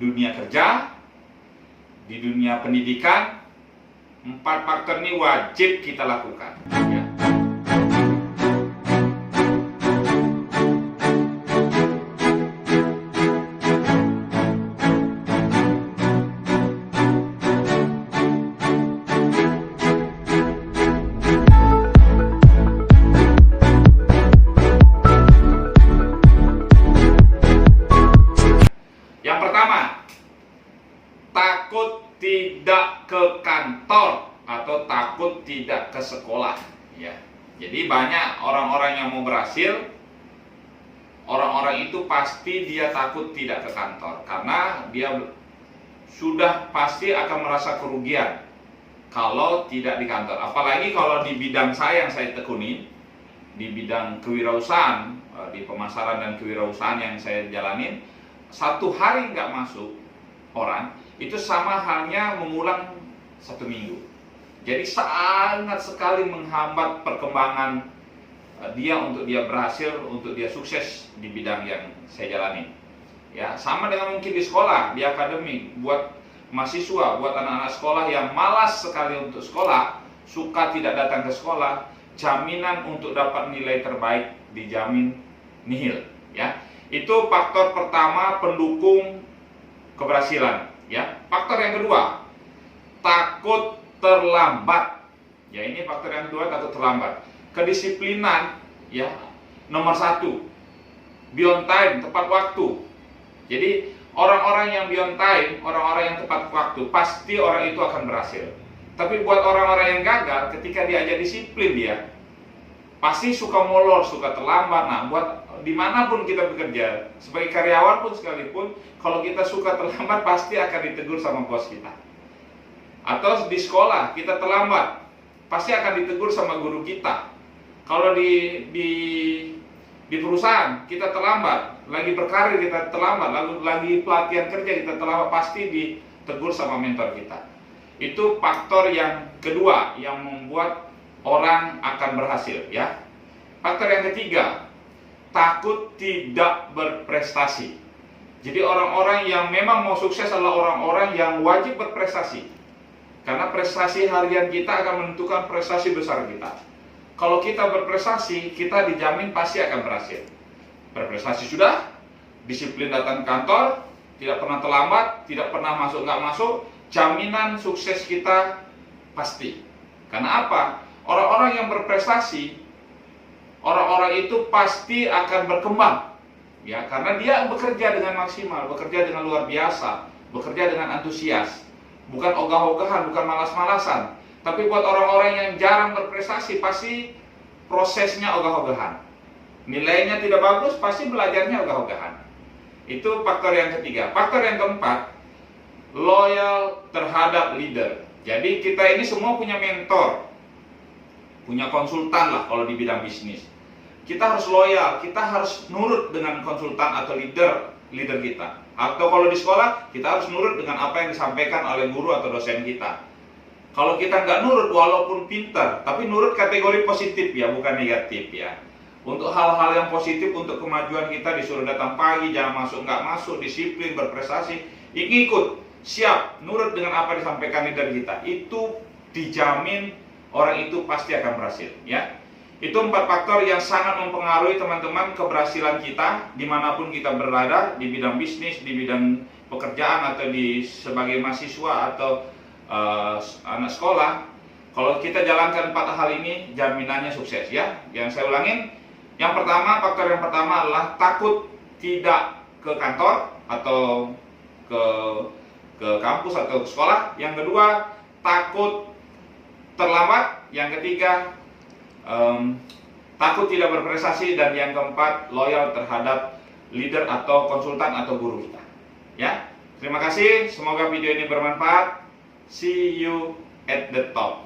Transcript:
dunia kerja, di dunia pendidikan. 4 faktor ini wajib kita lakukan, ya. Yang pertama, takut tidak ke kantor atau takut tidak ke sekolah, ya. Jadi banyak orang-orang yang mau berhasil, orang-orang itu pasti dia takut tidak ke kantor karena dia sudah pasti akan merasa kerugian kalau tidak di kantor. Apalagi kalau di bidang saya yang saya tekuni, di bidang kewirausahaan, di pemasaran dan kewirausahaan yang saya jalanin, 1 hari nggak masuk orang itu sama halnya mengulang 1 minggu. Jadi sangat sekali menghambat perkembangan dia untuk dia berhasil, untuk dia sukses di bidang yang saya jalani. Ya, sama dengan mungkin di sekolah, di akademik, buat mahasiswa, buat anak-anak sekolah yang malas sekali untuk sekolah, suka tidak datang ke sekolah, jaminan untuk dapat nilai terbaik dijamin nihil, ya. Itu faktor pertama pendukung keberhasilan, ya. Faktor yang kedua, takut terlambat. Ya, ini faktor yang kedua, takut terlambat. Kedisiplinan, ya, nomor 1. Be on time, tepat waktu. Jadi orang-orang yang be on time, orang-orang yang tepat waktu, pasti orang itu akan berhasil. Tapi buat orang-orang yang gagal, ketika diajak disiplin dia pasti suka molor, suka terlambat. Nah, buat dimanapun kita bekerja, sebagai karyawan pun sekalipun, kalau kita suka terlambat pasti akan ditegur sama bos kita. Atau di sekolah kita terlambat, pasti akan ditegur sama guru kita. Kalau di perusahaan kita terlambat, lagi berkarir kita terlambat, lagi pelatihan kerja kita terlambat, pasti ditegur sama mentor kita. Itu faktor yang kedua yang membuat orang akan berhasil, ya. Faktor yang ketiga, takut tidak berprestasi. Jadi orang-orang yang memang mau sukses adalah orang-orang yang wajib berprestasi. Karena prestasi harian kita akan menentukan prestasi besar kita. Kalau kita berprestasi, kita dijamin pasti akan berhasil. Berprestasi sudah, disiplin datang kantor, tidak pernah terlambat, tidak pernah masuk nggak masuk, jaminan sukses kita pasti. Karena apa? Orang-orang yang berprestasi, orang-orang itu pasti akan berkembang, ya, karena dia bekerja dengan maksimal, bekerja dengan luar biasa, bekerja dengan antusias, bukan ogah-ogahan, bukan malas-malasan. Tapi buat orang-orang yang jarang berprestasi, pasti prosesnya ogah-ogahan, nilainya tidak bagus, pasti belajarnya ogah-ogahan. Itu faktor yang ketiga. Faktor yang keempat, loyal terhadap leader. Jadi kita ini semua punya mentor, punya konsultan lah kalau di bidang bisnis. Kita harus loyal, kita harus nurut dengan konsultan atau leader kita. Atau kalau di sekolah, kita harus nurut dengan apa yang disampaikan oleh guru atau dosen kita. Kalau kita nggak nurut, walaupun pintar, tapi nurut kategori positif, ya, bukan negatif, ya. Untuk hal-hal yang positif, untuk kemajuan kita, disuruh datang pagi, jangan masuk nggak masuk, disiplin, berprestasi, ikut, siap, nurut dengan apa yang disampaikan leader kita. Itu dijamin orang itu pasti akan berhasil, ya. Itu 4 faktor yang sangat mempengaruhi teman-teman keberhasilan kita dimanapun kita berada, di bidang bisnis, di bidang pekerjaan, atau sebagai mahasiswa atau anak sekolah. Kalau kita jalankan 4 hal ini, jaminannya sukses, ya. Yang saya ulangin, faktor yang pertama adalah takut tidak ke kantor atau ke kampus atau ke sekolah. Yang kedua, takut terlambat. Yang ketiga, takut tidak berprestasi. Dan yang keempat, loyal terhadap leader atau konsultan atau guru kita, ya. Terima kasih, semoga video ini bermanfaat. See you at the top.